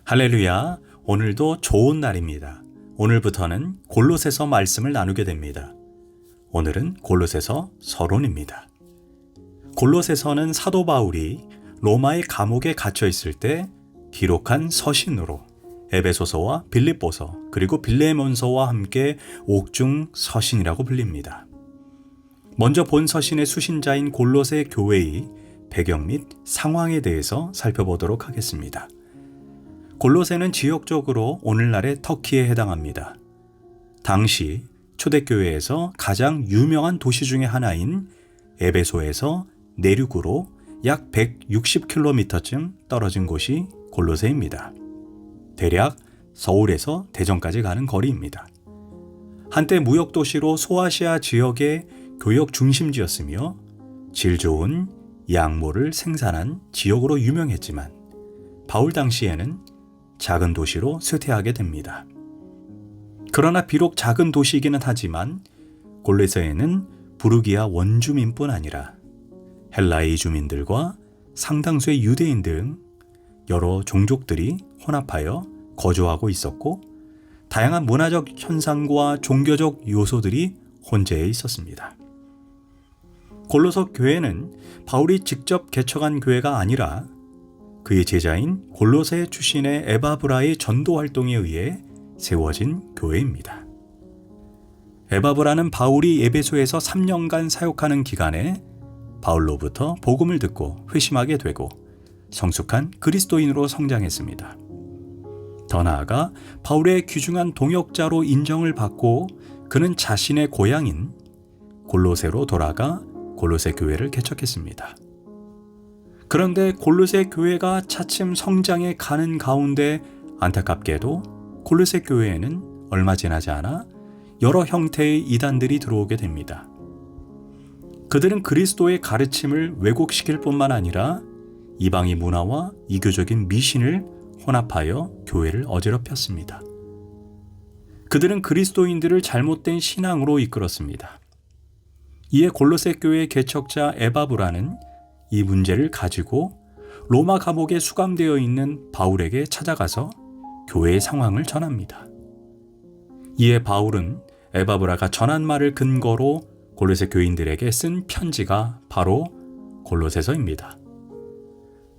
할렐루야, 오늘도 좋은 날입니다. 오늘부터는 골로새서 말씀을 나누게 됩니다. 오늘은 골로새서 서론입니다. 골로새서는 사도 바울이 로마의 감옥에 갇혀 있을 때 기록한 서신으로 에베소서와 빌립보서 그리고 빌레몬서와 함께 옥중 서신이라고 불립니다. 먼저 본 서신의 수신자인 골로새 교회의 배경 및 상황에 대해서 살펴보도록 하겠습니다. 골로새는 지역적으로 오늘날의 터키에 해당합니다. 당시 초대교회에서 가장 유명한 도시 중의 하나인 에베소에서 내륙으로 약 160km쯤 떨어진 곳이 골로새입니다. 대략 서울에서 대전까지 가는 거리입니다. 한때 무역도시로 소아시아 지역의 교역 중심지였으며 질 좋은 양모를 생산한 지역으로 유명했지만 바울 당시에는 작은 도시로 쇠퇴하게 됩니다. 그러나 비록 작은 도시이기는 하지만 골로새에는 부르기아 원주민뿐 아니라 헬라의 주민들과 상당수의 유대인 등 여러 종족들이 혼합하여 거주하고 있었고 다양한 문화적 현상과 종교적 요소들이 혼재해 있었습니다. 골로새 교회는 바울이 직접 개척한 교회가 아니라 그의 제자인 골로새 출신의 에바브라의 전도 활동에 의해 세워진 교회입니다. 에바브라는 바울이 에베소에서 3년간 사역하는 기간에 바울로부터 복음을 듣고 회심하게 되고 성숙한 그리스도인으로 성장했습니다. 더 나아가 바울의 귀중한 동역자로 인정을 받고 그는 자신의 고향인 골로새로 돌아가 골로새 교회를 개척했습니다. 그런데 골로새 교회가 차츰 성장해 가는 가운데 안타깝게도 골로새 교회에는 얼마 지나지 않아 여러 형태의 이단들이 들어오게 됩니다. 그들은 그리스도의 가르침을 왜곡시킬 뿐만 아니라 이방의 문화와 이교적인 미신을 혼합하여 교회를 어지럽혔습니다. 그들은 그리스도인들을 잘못된 신앙으로 이끌었습니다. 이에 골로새 교회의 개척자 에바브라는 이 문제를 가지고 로마 감옥에 수감되어 있는 바울에게 찾아가서 교회의 상황을 전합니다. 이에 바울은 에바브라가 전한 말을 근거로 골로새 교인들에게 쓴 편지가 바로 골로새서입니다.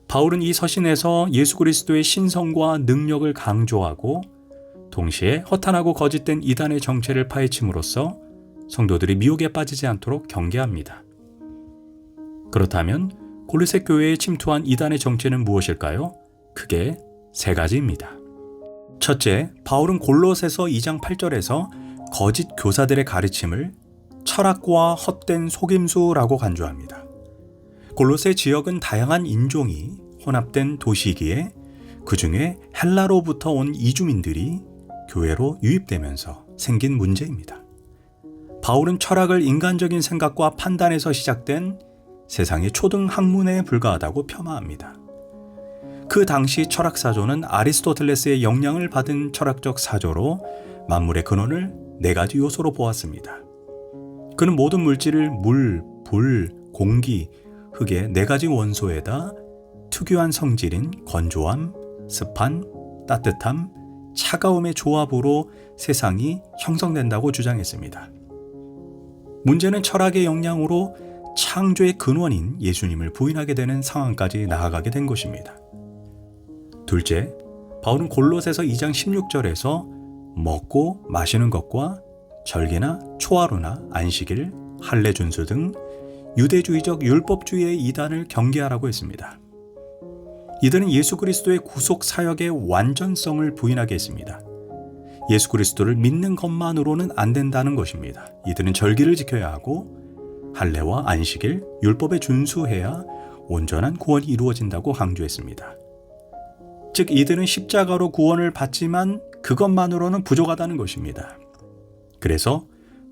바울은 이 서신에서 예수 그리스도의 신성과 능력을 강조하고 동시에 허탄하고 거짓된 이단의 정체를 파헤침으로써 성도들이 미혹에 빠지지 않도록 경계합니다. 그렇다면 골로새 교회에 침투한 이단의 정체는 무엇일까요? 크게 세 가지입니다. 첫째, 바울은 골로새서 2장 8절에서 거짓 교사들의 가르침을 철학과 헛된 속임수라고 간주합니다. 골로새 지역은 다양한 인종이 혼합된 도시이기에 그 중에 헬라로부터 온 이주민들이 교회로 유입되면서 생긴 문제입니다. 바울은 철학을 인간적인 생각과 판단에서 시작된 세상의 초등 학문에 불과하다고 폄하합니다. 그 당시 철학사조는 아리스토텔레스의 영향을 받은 철학적 사조로 만물의 근원을 네 가지 요소로 보았습니다. 그는 모든 물질을 물, 불, 공기, 흙의 네 가지 원소에다 특유한 성질인 건조함, 습한, 따뜻함, 차가움의 조합으로 세상이 형성된다고 주장했습니다. 문제는 철학의 영향으로 창조의 근원인 예수님을 부인하게 되는 상황까지 나아가게 된 것입니다. 둘째, 바울은 골로새서 2장 16절에서 먹고 마시는 것과 절기나 초하루나 안식일, 할례 준수 등 유대주의적 율법주의의 이단을 경계하라고 했습니다. 이들은 예수 그리스도의 구속 사역의 완전성을 부인하게 했습니다. 예수 그리스도를 믿는 것만으로는 안 된다는 것입니다. 이들은 절기를 지켜야 하고 할례와 안식일, 율법에 준수해야 온전한 구원이 이루어진다고 강조했습니다. 즉 이들은 십자가로 구원을 받지만 그것만으로는 부족하다는 것입니다. 그래서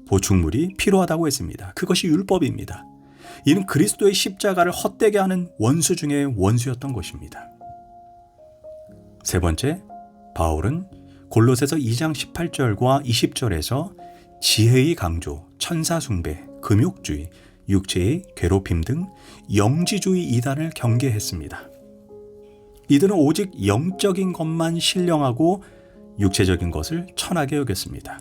보충물이 필요하다고 했습니다. 그것이 율법입니다. 이는 그리스도의 십자가를 헛되게 하는 원수 중에 원수였던 것입니다. 세 번째, 바울은 골로새서 2장 18절과 20절에서 지혜의 강조, 천사 숭배, 금욕주의, 육체의 괴롭힘 등 영지주의 이단을 경계했습니다. 이들은 오직 영적인 것만 신령하고 육체적인 것을 천하게 여겼습니다.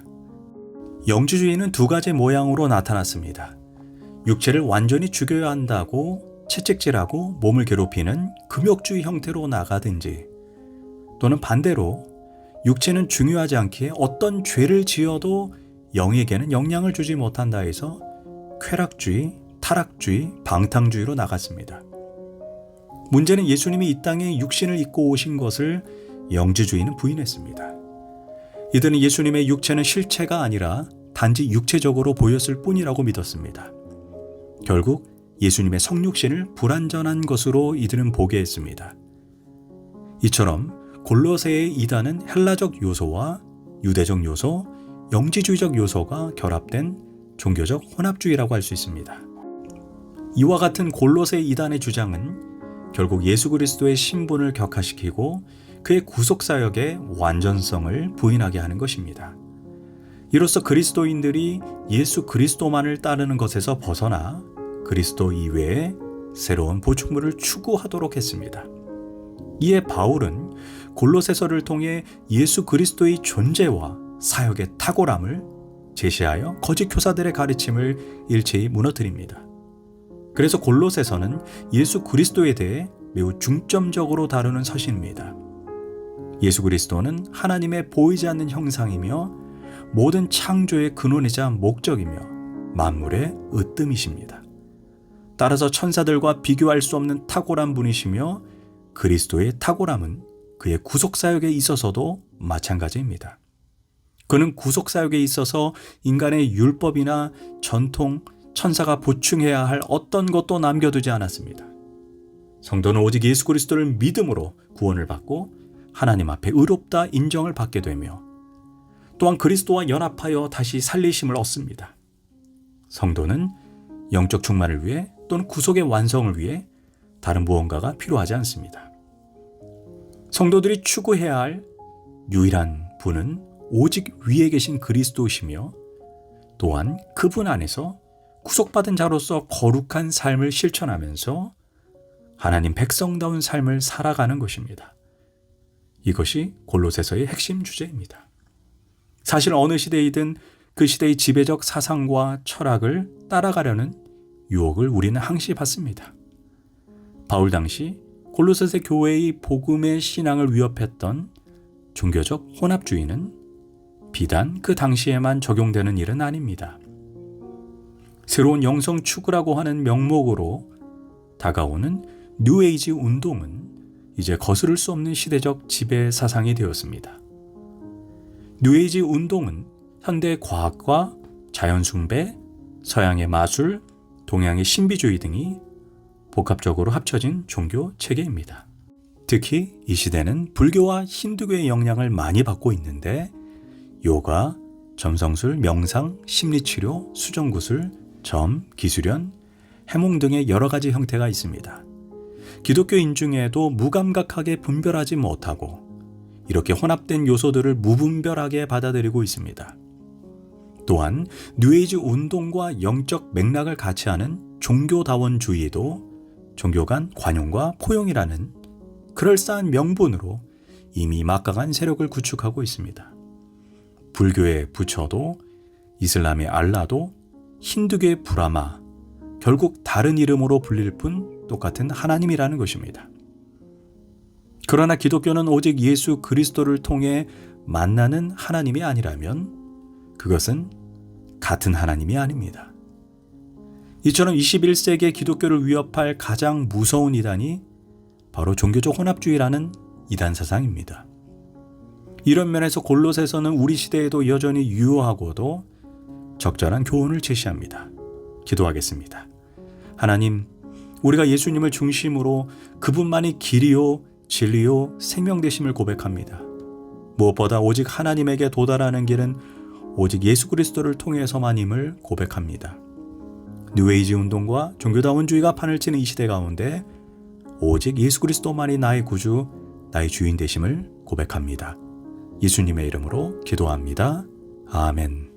영주주의는 두 가지 모양으로 나타났습니다. 육체를 완전히 죽여야 한다고 채찍질하고 몸을 괴롭히는 금욕주의 형태로 나가든지, 또는 반대로 육체는 중요하지 않기에 어떤 죄를 지어도 영에게는 영향을 주지 못한다 해서 쾌락주의, 타락주의, 방탕주의로 나갔습니다. 문제는 예수님이 이 땅에 육신을 입고 오신 것을 영주주의는 부인했습니다. 이들은 예수님의 육체는 실체가 아니라 단지 육체적으로 보였을 뿐이라고 믿었습니다. 결국 예수님의 성육신을 불완전한 것으로 이들은 보게 했습니다. 이처럼 골로새의 이단은 헬라적 요소와 유대적 요소, 영지주의적 요소가 결합된 종교적 혼합주의라고 할 수 있습니다. 이와 같은 골로새 이단의 주장은 결국 예수 그리스도의 신분을 격화시키고 그의 구속사역의 완전성을 부인하게 하는 것입니다. 이로써 그리스도인들이 예수 그리스도만을 따르는 것에서 벗어나 그리스도 이외에 새로운 보충물을 추구하도록 했습니다. 이에 바울은 골로새서를 통해 예수 그리스도의 존재와 사역의 탁월함을 제시하여 거짓 교사들의 가르침을 일체히 무너뜨립니다. 그래서 골로새서는 예수 그리스도에 대해 매우 중점적으로 다루는 서신입니다. 예수 그리스도는 하나님의 보이지 않는 형상이며 모든 창조의 근원이자 목적이며 만물의 으뜸이십니다. 따라서 천사들과 비교할 수 없는 탁월한 분이시며 그리스도의 탁월함은 그의 구속사역에 있어서도 마찬가지입니다. 그는 구속사역에 있어서 인간의 율법이나 전통, 천사가 보충해야 할 어떤 것도 남겨두지 않았습니다. 성도는 오직 예수 그리스도를 믿음으로 구원을 받고 하나님 앞에 의롭다 인정을 받게 되며 또한 그리스도와 연합하여 다시 살리심을 얻습니다. 성도는 영적 충만을 위해 또는 구속의 완성을 위해 다른 무언가가 필요하지 않습니다. 성도들이 추구해야 할 유일한 분은 오직 위에 계신 그리스도시며 또한 그분 안에서 구속받은 자로서 거룩한 삶을 실천하면서 하나님 백성다운 삶을 살아가는 것입니다. 이것이 골로새서의 핵심 주제입니다. 사실 어느 시대이든 그 시대의 지배적 사상과 철학을 따라가려는 유혹을 우리는 항시 받습니다. 바울 당시 골로새 교회의 복음의 신앙을 위협했던 종교적 혼합주의는 비단 그 당시에만 적용되는 일은 아닙니다. 새로운 영성 추구라고 하는 명목으로 다가오는 뉴에이지 운동은 이제 거스를 수 없는 시대적 지배 사상이 되었습니다. 뉴에이지 운동은 현대 과학과 자연 숭배, 서양의 마술, 동양의 신비주의 등이 복합적으로 합쳐진 종교 체계입니다. 특히 이 시대는 불교와 힌두교의 영향을 많이 받고 있는데 요가, 점성술, 명상, 심리치료, 수정구술, 점, 기술연, 해몽 등의 여러 가지 형태가 있습니다. 기독교인 중에도 무감각하게 분별하지 못하고 이렇게 혼합된 요소들을 무분별하게 받아들이고 있습니다. 또한 뉴에이지 운동과 영적 맥락을 같이 하는 종교다원주의도 종교 간 관용과 포용이라는 그럴싸한 명분으로 이미 막강한 세력을 구축하고 있습니다. 불교의 부처도 이슬람의 알라도 힌두교의 브라마, 결국 다른 이름으로 불릴 뿐 똑같은 하나님이라는 것입니다. 그러나 기독교는 오직 예수 그리스도를 통해 만나는 하나님이 아니라면 그것은 같은 하나님이 아닙니다. 이처럼 21세기의 기독교를 위협할 가장 무서운 이단이 바로 종교적 혼합주의라는 이단 사상입니다. 이런 면에서 골로새서는 우리 시대에도 여전히 유효하고도 적절한 교훈을 제시합니다. 기도하겠습니다. 하나님, 우리가 예수님을 중심으로 그분만이 길이요, 진리요, 생명 되심을 고백합니다. 무엇보다 오직 하나님에게 도달하는 길은 오직 예수 그리스도를 통해서만임을 고백합니다. 뉴에이지 운동과 종교다원주의가 판을 치는 이 시대 가운데 오직 예수 그리스도만이 나의 구주, 나의 주인 되심을 고백합니다. 예수님의 이름으로 기도합니다. 아멘.